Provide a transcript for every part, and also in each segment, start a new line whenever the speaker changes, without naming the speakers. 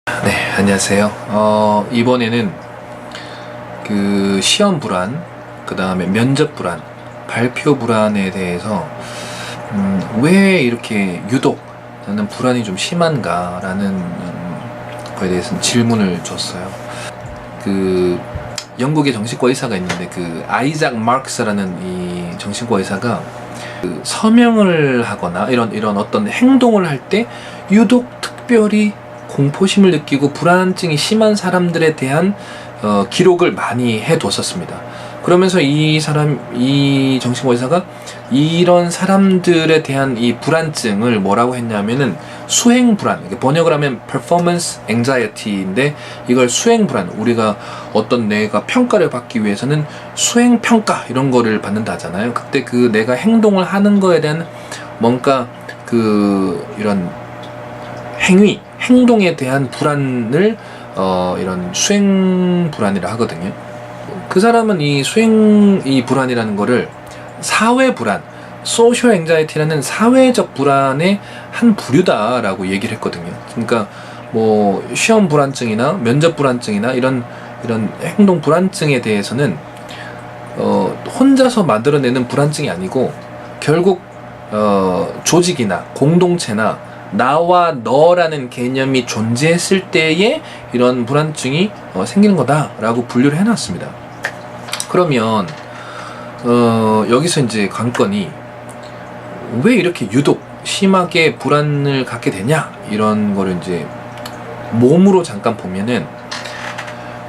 네, 안녕하세요. 이번에는 그 시험 불안, 그 다음에 면접 불안, 발표 불안에 대해서 왜 이렇게 유독 나는 불안이 좀 심한가라는 거에 대해서 질문을 줬어요. 그 영국의 정신과 의사가 있는데 그 아이작 마르크스라는 이 정신과 의사가 그 서명을 하거나 이런 어떤 행동을 할 때 유독 특별히 공포심을 느끼고 불안증이 심한 사람들에 대한 기록을 많이 해뒀었습니다. 그러면서 이 정신과 의사가 이런 사람들에 대한 이 불안증을 뭐라고 했냐면은 수행 불안, 번역을 하면 performance anxiety인데 이걸 수행 불안, 우리가 어떤 내가 평가를 받기 위해서는 수행 평가 이런 거를 받는다 하잖아요. 그때 그 내가 행동을 하는 거에 대한 뭔가 그 이런 행동에 대한 불안을 이런 수행 불안이라 하거든요. 그 사람은 이 불안이라는 거를 사회 불안, 소셜 앵자이티라는 사회적 불안의 한 부류다라고 얘기를 했거든요. 그러니까 뭐 시험 불안증이나 면접 불안증이나 이런 행동 불안증에 대해서는 혼자서 만들어내는 불안증이 아니고 결국 조직이나 공동체나 나와 너라는 개념이 존재했을 때에 이런 불안증이 생기는 거다라고 분류를 해놨습니다. 그러면 여기서 이제 관건이 왜 이렇게 유독 심하게 불안을 갖게 되냐 이런 거를 이제 몸으로 잠깐 보면은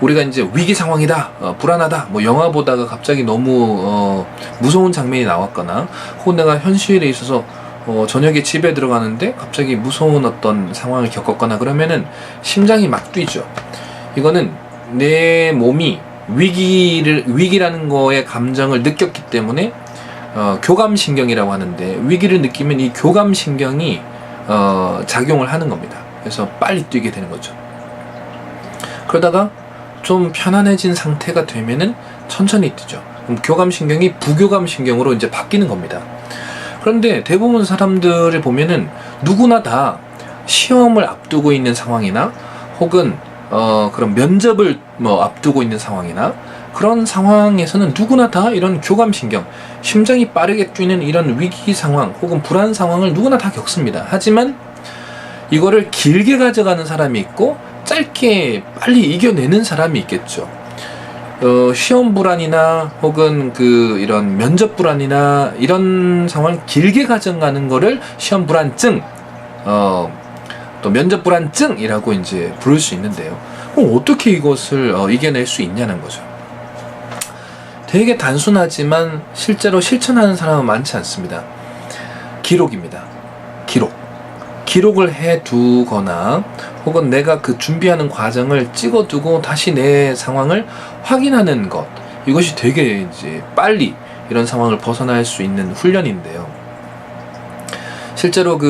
우리가 이제 위기 상황이다, 불안하다, 뭐 영화 보다가 갑자기 너무 무서운 장면이 나왔거나 혹은 내가 현실에 있어서 저녁에 집에 들어가는데 갑자기 무서운 어떤 상황을 겪었거나 그러면은 심장이 막 뛰죠. 이거는 내 몸이 위기라는 거에 감정을 느꼈기 때문에 교감신경이라고 하는데 위기를 느끼면 이 교감신경이 작용을 하는 겁니다. 그래서 빨리 뛰게 되는 거죠. 그러다가 좀 편안해진 상태가 되면은 천천히 뛰죠. 그럼 교감신경이 부교감신경으로 이제 바뀌는 겁니다. 그런데 대부분 사람들을 보면은 누구나 다 시험을 앞두고 있는 상황이나 혹은 그런 면접을 앞두고 있는 상황이나 그런 상황에서는 누구나 다 이런 교감신경, 심장이 빠르게 뛰는 이런 위기 상황 혹은 불안 상황을 누구나 다 겪습니다. 하지만 이거를 길게 가져가는 사람이 있고 짧게 빨리 이겨내는 사람이 있겠죠. 시험 불안이나 혹은 이런 면접 불안이나 이런 상황을 길게 가져가는 거를 시험 불안증, 또 면접 불안증이라고 이제 부를 수 있는데요. 그럼 어떻게 이것을 이겨낼 수 있냐는 거죠. 되게 단순하지만 실제로 실천하는 사람은 많지 않습니다. 기록입니다. 기록을 해두거나 혹은 내가 그 준비하는 과정을 찍어두고 다시 내 상황을 확인하는 것, 이것이 되게 이제 빨리 이런 상황을 벗어날 수 있는 훈련인데요. 실제로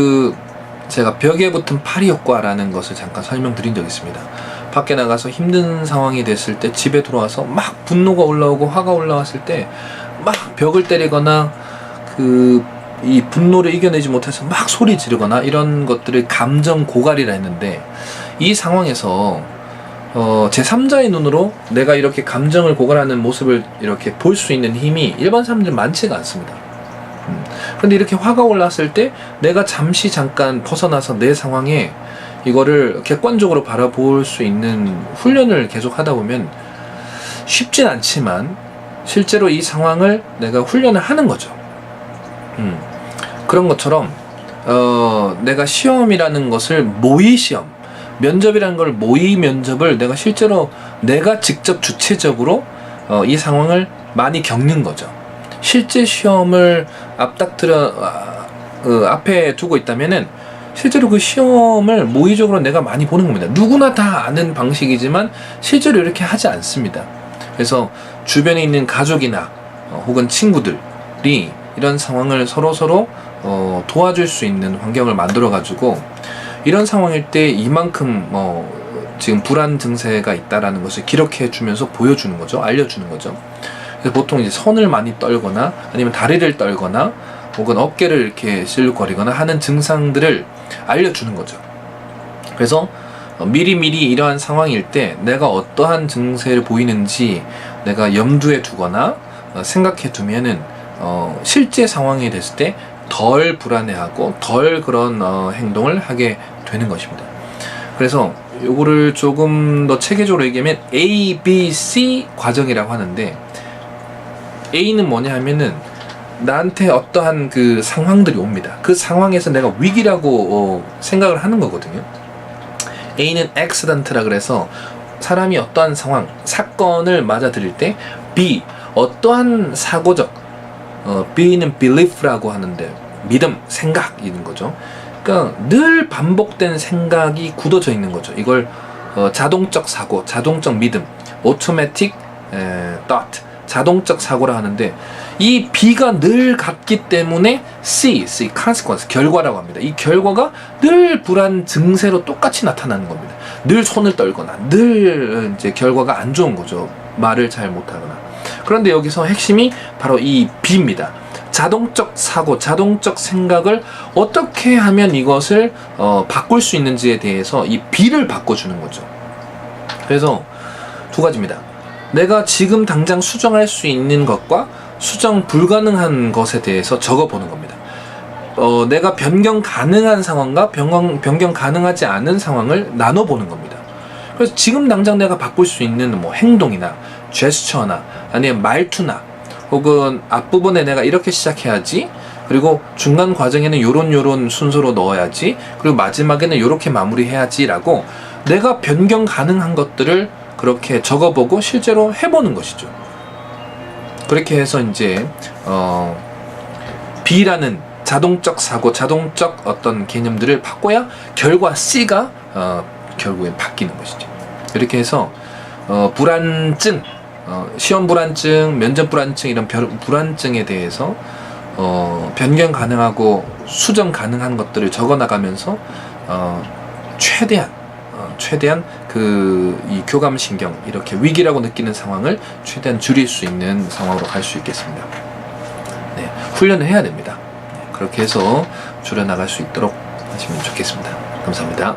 제가 벽에 붙은 파리 효과라는 것을 잠깐 설명드린 적이 있습니다. 밖에 나가서 힘든 상황이 됐을 때 집에 돌아와서 막 분노가 올라오고 화가 올라왔을 때 막 벽을 때리거나 이 분노를 이겨내지 못해서 막 소리 지르거나 이런 것들을 감정 고갈이라 했는데 이 상황에서 제3자의 눈으로 내가 이렇게 감정을 고갈하는 모습을 이렇게 볼 수 있는 힘이 일반 사람들은 많지가 않습니다. 그런데 이렇게 화가 올랐을 때 내가 잠깐 벗어나서 내 상황에 이거를 객관적으로 바라볼 수 있는 훈련을 계속 하다 보면 쉽진 않지만 실제로 이 상황을 내가 훈련을 하는 거죠. 그런 것처럼 내가 시험이라는 것을 모의시험, 면접이라는 걸 모의 면접을 내가 실제로 내가 직접 주체적으로 이 상황을 많이 겪는 거죠. 실제 시험을 앞에 두고 있다면은 실제로 그 시험을 모의적으로 내가 많이 보는 겁니다. 누구나 다 아는 방식이지만 실제로 이렇게 하지 않습니다. 그래서 주변에 있는 가족이나 혹은 친구들이 이런 상황을 서로 도와줄 수 있는 환경을 만들어 가지고 이런 상황일 때 이만큼 지금 불안 증세가 있다라는 것을 기록해 주면서 보여주는 거죠. 알려주는 거죠. 그래서 보통 이제 손을 많이 떨거나 아니면 다리를 떨거나 혹은 어깨를 이렇게 실룩거리거나 하는 증상들을 알려주는 거죠. 그래서 미리미리 이러한 상황일 때 내가 어떠한 증세를 보이는지 내가 염두에 두거나 생각해 두면은 실제 상황이 됐을 때 덜 불안해하고 덜 그런 행동을 하게 되는 것입니다. 그래서 요거를 조금 더 체계적으로 얘기하면 A, B, C 과정이라고 하는데, A는 뭐냐 하면은 나한테 어떠한 그 상황들이 옵니다. 그 상황에서 내가 위기라고 생각을 하는 거거든요. A는 accident라 그래서 사람이 어떠한 상황, 사건을 맞아들일 때, B, 어떠한 사고적, B는 belief라고 하는데 믿음, 생각이는 거죠. 그러니까 늘 반복된 생각이 굳어져 있는 거죠. 이걸 자동적 사고, 자동적 믿음, automatic thought, 자동적 사고라 하는데, 이 B가 늘 같기 때문에 C, consequence, 결과라고 합니다. 이 결과가 늘 불안 증세로 똑같이 나타나는 겁니다. 늘 손을 떨거나 늘 이제 결과가 안 좋은 거죠. 말을 잘 못하거나. 그런데 여기서 핵심이 바로 이 B입니다. 자동적 사고, 자동적 생각을 어떻게 하면 이것을 바꿀 수 있는지에 대해서 이 B를 바꿔주는 거죠. 그래서 두 가지입니다. 내가 지금 당장 수정할 수 있는 것과 수정 불가능한 것에 대해서 적어보는 겁니다. 내가 변경 가능한 상황과 변경 가능하지 않은 상황을 나눠보는 겁니다. 그래서 지금 당장 내가 바꿀 수 있는 뭐 행동이나 제스처나 아니면 말투나 혹은 앞부분에 내가 이렇게 시작해야지, 그리고 중간 과정에는 요런 순서로 넣어야지, 그리고 마지막에는 요렇게 마무리해야지 라고 내가 변경 가능한 것들을 그렇게 적어보고 실제로 해보는 것이죠. 그렇게 해서 이제 B라는 자동적 사고, 자동적 어떤 개념들을 바꿔야 결과 C가 결국엔 바뀌는 것이죠. 이렇게 해서 불안증, 시험 불안증, 면접 불안증, 이런 불안증에 대해서 변경 가능하고 수정 가능한 것들을 적어 나가면서 최대한 이 교감신경, 이렇게 위기라고 느끼는 상황을 최대한 줄일 수 있는 상황으로 갈 수 있겠습니다. 네, 훈련을 해야 됩니다. 네, 그렇게 해서 줄여나갈 수 있도록 하시면 좋겠습니다. 감사합니다.